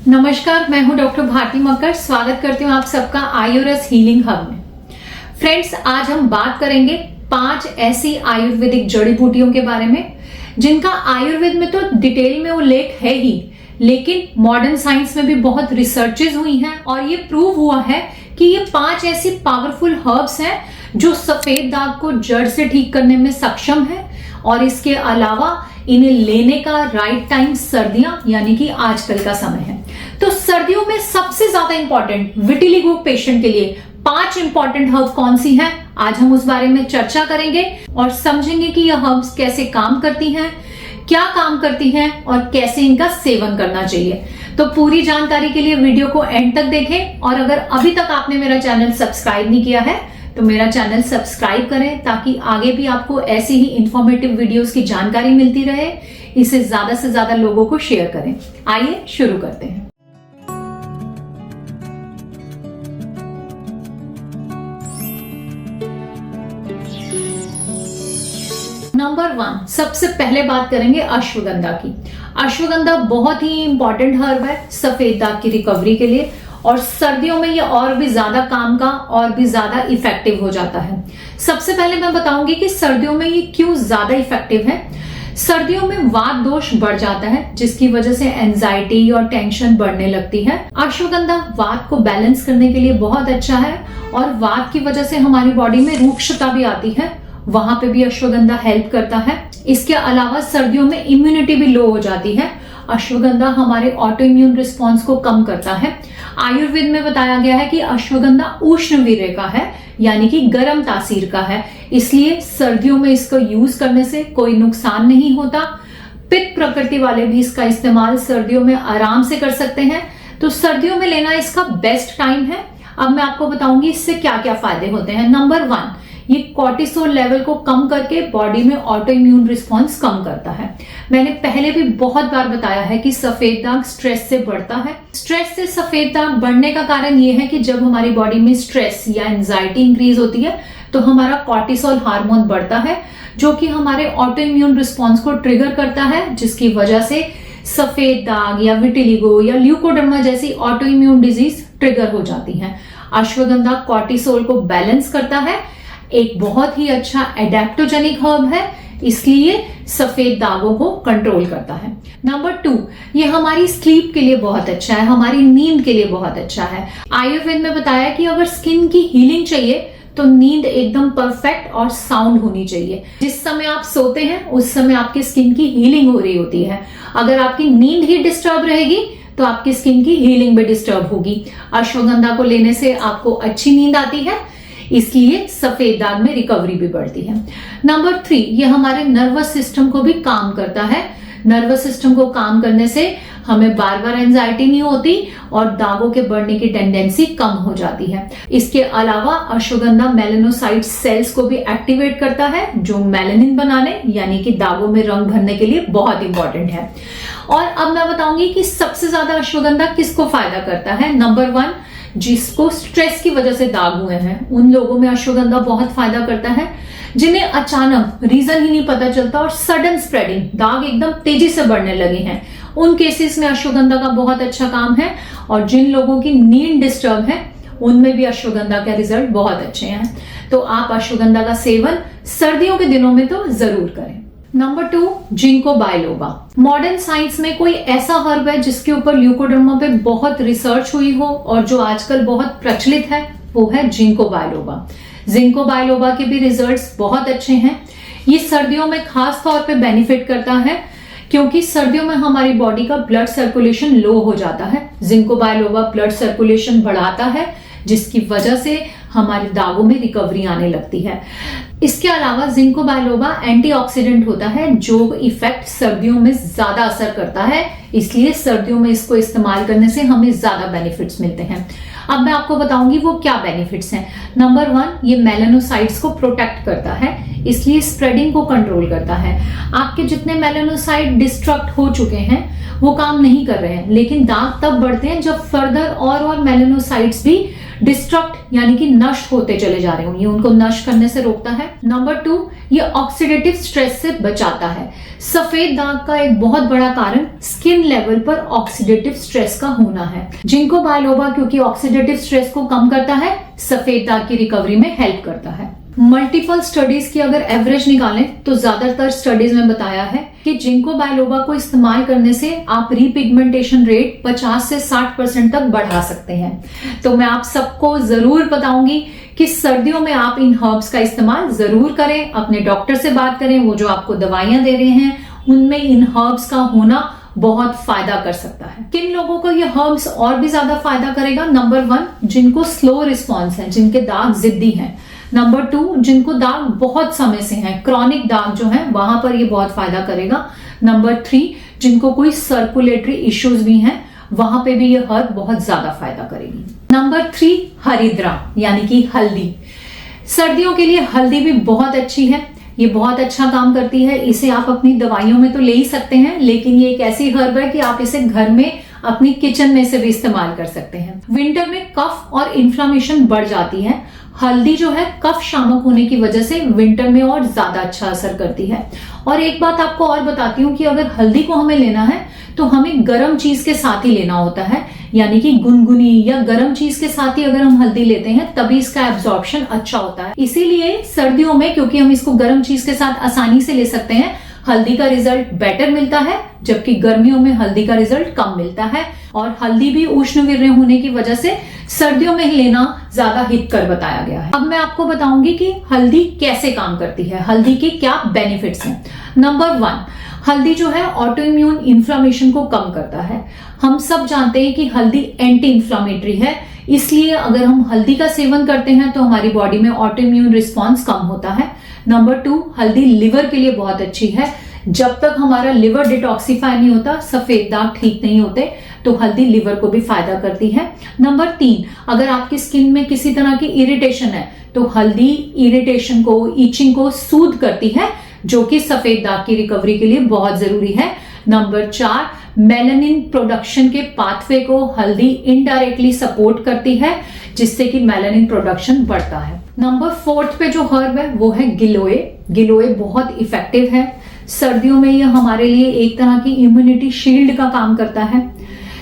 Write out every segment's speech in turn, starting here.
नमस्कार, मैं हूं डॉक्टर भारती मक्कर। स्वागत करती हूं आप सबका आयुर्वेद हीलिंग हब में। फ्रेंड्स, आज हम बात करेंगे 5 ऐसी आयुर्वेदिक जड़ी बूटियों के बारे में जिनका आयुर्वेद में तो डिटेल में उल्लेख है ही, लेकिन मॉडर्न साइंस में भी बहुत रिसर्चेज हुई हैं और ये प्रूव हुआ है कि ये 5 ऐसी पावरफुल हर्ब्स हैं जो सफेद दाग को जड़ से ठीक करने में सक्षम है। और इसके अलावा इन्हें लेने का राइट टाइम सर्दियां यानी कि आजकल का समय है। तो सर्दियों में सबसे ज्यादा इंपॉर्टेंट विटिलिगो पेशेंट के लिए 5 इंपॉर्टेंट हर्ब कौन सी हैं, आज हम उस बारे में चर्चा करेंगे और समझेंगे कि यह हर्ब्स कैसे काम करती हैं, क्या काम करती हैं और कैसे इनका सेवन करना चाहिए। तो पूरी जानकारी के लिए वीडियो को एंड तक देखें और अगर अभी तक आपने मेरा चैनल सब्सक्राइब नहीं किया है तो मेरा चैनल सब्सक्राइब करें ताकि आगे भी आपको ऐसी ही इंफॉर्मेटिव वीडियोस की जानकारी मिलती रहे। इसे ज्यादा से ज्यादा लोगों को शेयर करें। आइए शुरू करते हैं। नंबर 1, सबसे पहले बात करेंगे अश्वगंधा की। अश्वगंधा बहुत ही इंपॉर्टेंट हर्ब है सफेद दाग की रिकवरी के लिए और सर्दियों में ये और भी ज्यादा काम का और भी ज्यादा इफेक्टिव हो जाता है। सबसे पहले मैं बताऊंगी कि सर्दियों में ये क्यों ज्यादा इफेक्टिव है। सर्दियों में वात दोष बढ़ जाता है जिसकी वजह से एंजाइटी और टेंशन बढ़ने लगती है। अश्वगंधा वात को बैलेंस करने के लिए बहुत अच्छा है और वात की वजह से हमारी बॉडी में रूक्षता भी आती है, वहां पे भी अश्वगंधा हेल्प करता है। इसके अलावा सर्दियों में इम्यूनिटी भी लो हो जाती है। अश्वगंधा हमारे ऑटो इम्यून रिस्पॉन्स को कम करता है। आयुर्वेद में बताया गया है कि अश्वगंधा उष्ण वीर्य का है यानी कि गर्म तासीर का है, इसलिए सर्दियों में इसको यूज करने से कोई नुकसान नहीं होता। पित्त प्रकृति वाले भी इसका इस्तेमाल सर्दियों में आराम से कर सकते हैं, तो सर्दियों में लेना इसका बेस्ट टाइम है। अब मैं आपको बताऊंगी इससे क्या क्या फायदे होते हैं। नंबर 1, ये कॉर्टिसोल लेवल को कम करके बॉडी में ऑटो इम्यून रिस्पॉन्स कम करता है। मैंने पहले भी बहुत बार बताया है कि सफेद दाग स्ट्रेस से बढ़ता है। स्ट्रेस से सफेद दाग बढ़ने का कारण ये है कि जब हमारी बॉडी में स्ट्रेस या एंजाइटी इंक्रीज होती है तो हमारा कॉर्टिसोल हार्मोन बढ़ता है जो कि हमारे ऑटो इम्यून रिस्पॉन्स को ट्रिगर करता है, जिसकी वजह से सफेद दाग या विटिलिगो या ल्यूकोडर्मा जैसी ऑटो इम्यून डिजीज ट्रिगर हो जाती है। अश्वगंधा कॉर्टिसोल को बैलेंस करता है, एक बहुत ही अच्छा एडेप्टोजेनिक हर्ब है, इसलिए सफेद दागों को कंट्रोल करता है। नंबर 2, ये हमारी स्लीप के लिए बहुत अच्छा है, हमारी नींद के लिए बहुत अच्छा है। आयुर्वेद में बताया कि अगर स्किन की हीलिंग चाहिए तो नींद एकदम परफेक्ट और साउंड होनी चाहिए। जिस समय आप सोते हैं उस समय आपकी स्किन की हीलिंग हो रही होती है। अगर आपकी नींद ही डिस्टर्ब रहेगी तो आपकी स्किन की हीलिंग भी डिस्टर्ब होगी। अश्वगंधा को लेने से आपको अच्छी नींद आती है, इसलिए सफेद दाग में रिकवरी भी बढ़ती है। नंबर 3, ये हमारे नर्वस सिस्टम को भी काम करता है। नर्वस सिस्टम को काम करने से हमें बार बार एंजाइटी नहीं होती और दागों के बढ़ने की टेंडेंसी कम हो जाती है। इसके अलावा अश्वगंधा मेलानोसाइट सेल्स को भी एक्टिवेट करता है जो मेलानिन बनाने यानी कि दागों में रंग भरने के लिए बहुत इंपॉर्टेंट है। और अब मैं बताऊंगी कि सबसे ज्यादा अश्वगंधा किसको फायदा करता है। नंबर 1, जिसको स्ट्रेस की वजह से दाग हुए हैं उन लोगों में अश्वगंधा बहुत फायदा करता है, जिन्हें अचानक रीजन ही नहीं पता चलता और सडन स्प्रेडिंग दाग एकदम तेजी से बढ़ने लगे हैं, उन केसेस में अश्वगंधा का बहुत अच्छा काम है। और जिन लोगों की नींद डिस्टर्ब है उनमें भी अश्वगंधा के रिजल्ट बहुत अच्छे हैं। तो आप अश्वगंधा का सेवन सर्दियों के दिनों में तो जरूर करें। Number 2, ginkgo biloba. Modern science में कोई ऐसा हर्ब है जिसके ऊपर ल्यूकोडर्मा पे बहुत रिसर्च हुई हो और जो आजकल बहुत प्रचलित है, वो है जिंको बायलोबा। जिंको बायलोबा के भी रिजल्ट्स बहुत अच्छे हैं। ये सर्दियों में खास तौर पे बेनिफिट करता है क्योंकि सर्दियों में हमारी बॉडी का ब्लड सर्कुलेशन लो हो जाता है। जिंको बायलोबा ब्लड सर्कुलेशन बढ़ाता है जिसकी वजह से हमारे दागों में रिकवरी आने लगती है। इसके अलावा जिंको बायलोबा एंटीऑक्सीडेंट होता है जो इफेक्ट सर्दियों में ज्यादा असर करता है, इसलिए सर्दियों में इसको इस्तेमाल करने से हमें ज्यादा बेनिफिट्स मिलते हैं। अब मैं आपको बताऊंगी वो क्या बेनिफिट्स हैं। नंबर 1, ये मेलानोसाइट्स को प्रोटेक्ट करता है, इसलिए स्प्रेडिंग को कंट्रोल करता है। आपके जितने मेलानोसाइट डिस्ट्रक्ट हो चुके हैं वो काम नहीं कर रहे हैं, लेकिन दाग तब बढ़ते हैं जब फर्दर और मेलानोसाइट्स भी डिस्ट्रक्ट यानी कि नष्ट होते चले जा रहे होंगे, उनको नष्ट करने से रोकता है। नंबर 2, ये ऑक्सीडेटिव स्ट्रेस से बचाता है। सफेद दाग का एक बहुत बड़ा कारण स्किन लेवल पर ऑक्सीडेटिव स्ट्रेस का होना है। जिंको बायलोबा क्योंकि ऑक्सीडेटिव स्ट्रेस को कम करता है, सफेद दाग की रिकवरी में हेल्प करता है। मल्टीपल स्टडीज की अगर एवरेज निकालें तो ज्यादातर स्टडीज में बताया है कि जिंको बायलोबा को इस्तेमाल करने से आप रीपिगमेंटेशन रेट 50 से 60% तक बढ़ा सकते हैं। तो मैं आप सबको जरूर बताऊंगी कि सर्दियों में आप इन हर्ब्स का इस्तेमाल जरूर करें, अपने डॉक्टर से बात करें, वो जो आपको दवाइयां दे रहे हैं उनमें इन हर्ब्स का होना बहुत फायदा कर सकता है। किन लोगों को ये हर्ब्स और भी ज्यादा फायदा करेगा? नंबर 1, जिनको स्लो रिस्पॉन्स है, जिनके दाग जिद्दी हैं। नंबर 2, जिनको दाग बहुत समय से हैं, क्रॉनिक दाग जो है वहां पर ये बहुत फायदा करेगा। नंबर 3, जिनको कोई सर्कुलेटरी इश्यूज भी हैं, वहां पे भी ये हर्ब बहुत ज्यादा फायदा करेगी। नंबर 3, हरिद्रा यानी कि हल्दी। सर्दियों के लिए हल्दी भी बहुत अच्छी है, ये बहुत अच्छा काम करती है। इसे आप अपनी दवाइयों में तो ले ही सकते हैं, लेकिन ये एक ऐसी हर्ब है कि आप इसे घर में अपनी किचन में से भी इस्तेमाल कर सकते हैं। विंटर में कफ और इन्फ्लामेशन बढ़ जाती है। हल्दी जो है कफ शामक होने की वजह से विंटर में और ज्यादा अच्छा असर करती है। और एक बात आपको और बताती हूँ कि अगर हल्दी को हमें लेना है तो हमें गर्म चीज के साथ ही लेना होता है, यानी कि गुनगुनी या गर्म चीज के साथ ही अगर हम हल्दी लेते हैं तभी इसका एब्जॉर्प्शन अच्छा होता है। इसीलिए सर्दियों में, क्योंकि हम इसको गर्म चीज के साथ आसानी से ले सकते हैं, हल्दी का रिजल्ट बेटर मिलता है, जबकि गर्मियों में हल्दी का रिजल्ट कम मिलता है। और हल्दी भी उष्णवीर्य होने की वजह से सर्दियों में लेना ज्यादा हितकर बताया गया है। अब मैं आपको बताऊंगी कि हल्दी कैसे काम करती है, हल्दी के क्या बेनिफिट्स हैं। नंबर 1, हल्दी जो है ऑटो इम्यून इन्फ्लामेशन को कम करता है। हम सब जानते हैं कि हल्दी एंटी इन्फ्लामेटरी है, इसलिए अगर हम हल्दी का सेवन करते हैं तो हमारी बॉडी में ऑटो इम्यून रिस्पॉन्स कम होता है। नंबर 2, हल्दी लिवर के लिए बहुत अच्छी है। जब तक हमारा लिवर डिटॉक्सिफाई नहीं होता, सफेद दाग ठीक नहीं होते, तो हल्दी लिवर को भी फायदा करती है। नंबर 3, अगर आपकी स्किन में किसी तरह की इरिटेशन है तो हल्दी इरिटेशन को, ईचिंग को सूद करती है, जो कि सफेद दाग की रिकवरी के लिए बहुत जरूरी है। नंबर 4, मेलानिन प्रोडक्शन के पाथवे को हल्दी इनडायरेक्टली सपोर्ट करती है, जिससे कि मेलानिन प्रोडक्शन बढ़ता है। नंबर 4 पे जो हर्ब है वो है गिलोय। गिलोय बहुत इफेक्टिव है। सर्दियों में यह हमारे लिए एक तरह की इम्यूनिटी शील्ड का काम करता है।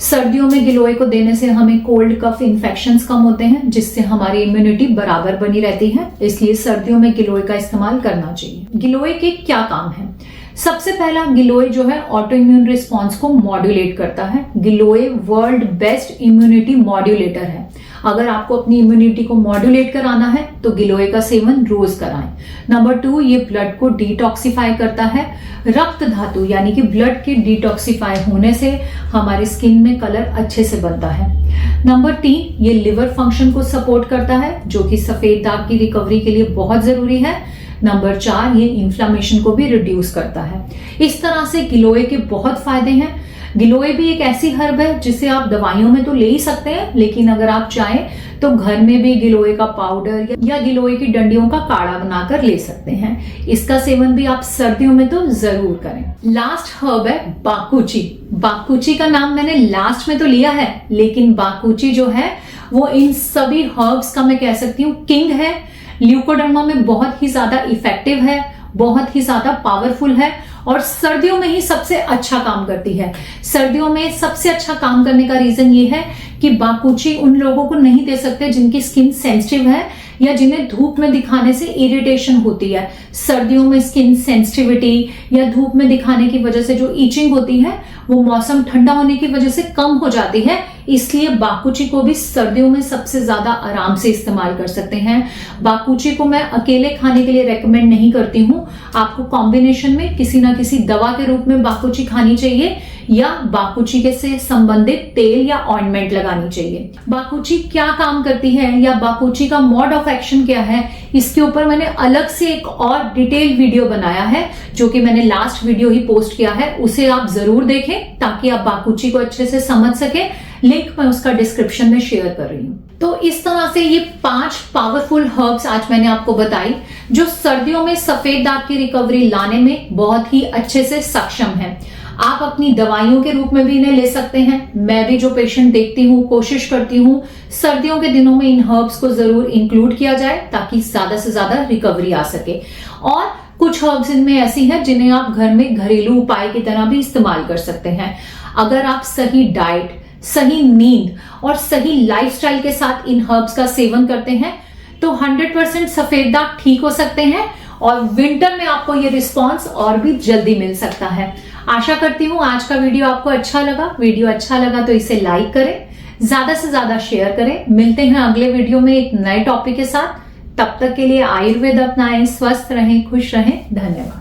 सर्दियों में गिलोय को देने से हमें कोल्ड कफ इन्फेक्शंस कम होते हैं, जिससे हमारी इम्यूनिटी बराबर बनी रहती है। इसलिए सर्दियों में गिलोय का इस्तेमाल करना चाहिए। गिलोय के क्या काम है? सबसे पहला, गिलोय जो है ऑटो इम्यून रिस्पॉन्स को मॉड्यूलेट करता है। गिलोय वर्ल्ड बेस्ट इम्यूनिटी मॉड्यूलेटर है। अगर आपको अपनी इम्यूनिटी को मॉड्यूलेट कराना है तो गिलोय का सेवन रोज कराएं। नंबर 2, ये ब्लड को डिटॉक्सिफाई करता है। रक्त धातु यानी कि ब्लड के डिटॉक्सिफाई होने से हमारी स्किन में कलर अच्छे से बनता है। नंबर 3, ये लिवर फंक्शन को सपोर्ट करता है, जो कि सफेद दाग की रिकवरी के लिए बहुत जरूरी है। नंबर 4, ये इन्फ्लामेशन को भी रिड्यूस करता है। इस तरह से गिलोय के बहुत फायदे हैं। गिलोय भी एक ऐसी हर्ब है जिसे आप दवाइयों में तो ले ही सकते हैं, लेकिन अगर आप चाहें तो घर में भी गिलोय का पाउडर या गिलोय की डंडियों का काढ़ा बनाकर ले सकते हैं। इसका सेवन भी आप सर्दियों में तो जरूर करें। लास्ट हर्ब है बाकुची। बाकुची का नाम मैंने लास्ट में तो लिया है, लेकिन बाकुची जो है वो इन सभी हर्ब्स का मैं कह सकती हूँ किंग है। ल्यूकोडर्मा में बहुत ही ज्यादा इफेक्टिव है, बहुत ही ज्यादा पावरफुल है और सर्दियों में ही सबसे अच्छा काम करती है। सर्दियों में सबसे अच्छा काम करने का रीजन ये है कि बाकुची उन लोगों को नहीं दे सकते जिनकी स्किन सेंसिटिव है या जिन्हें धूप में दिखाने से इरिटेशन होती है। सर्दियों में स्किन सेंसिटिविटी या धूप में दिखाने की वजह से जो ईचिंग होती है वो मौसम ठंडा होने की वजह से कम हो जाती है। इसलिए बाकुची को भी सर्दियों में सबसे ज्यादा आराम से इस्तेमाल कर सकते हैं। बाकुची को मैं अकेले खाने के लिए रेकमेंड नहीं करती हूँ। आपको कॉम्बिनेशन में किसी ना किसी दवा के रूप में बाकुची खानी चाहिए या बाकुची के से संबंधित तेल या ऑइंटमेंट लगानी चाहिए। बाकुची क्या काम करती है या बाकुची का मोड ऑफ एक्शन क्या है, इसके ऊपर मैंने अलग से एक और डिटेल वीडियो बनाया है, जो कि मैंने लास्ट वीडियो ही पोस्ट किया है। उसे आप जरूर देखें ताकि आप बाकुची को अच्छे से समझ सके। लिंक मैं उसका डिस्क्रिप्शन में शेयर कर रही हूँ। तो इस तरह से ये 5 पावरफुल हर्ब्स आज मैंने आपको बताई, जो सर्दियों में सफेद दाग की रिकवरी लाने में बहुत ही अच्छे से सक्षम है। आप अपनी दवाइयों के रूप में भी इन्हें ले सकते हैं। मैं भी जो पेशेंट देखती हूँ कोशिश करती हूँ सर्दियों के दिनों में इन हर्ब्स को जरूर इंक्लूड किया जाए ताकि ज्यादा से ज्यादा रिकवरी आ सके। और कुछ हर्ब्स इनमें ऐसी हैं जिन्हें आप घर में घरेलू उपाय की तरह भी इस्तेमाल कर सकते हैं। अगर आप सही डाइट, सही नींद और सही लाइफस्टाइल के साथ इन हर्ब्स का सेवन करते हैं तो 100% सफेद दाग ठीक हो सकते हैं और विंटर में आपको ये रिस्पॉन्स और भी जल्दी मिल सकता है। आशा करती हूँ आज का वीडियो आपको अच्छा लगा। वीडियो अच्छा लगा तो इसे लाइक करें, ज्यादा से ज्यादा शेयर करें। मिलते हैं अगले वीडियो में एक नए टॉपिक के साथ। तब तक के लिए आयुर्वेद अपनाएं, स्वस्थ रहें, खुश रहें। धन्यवाद।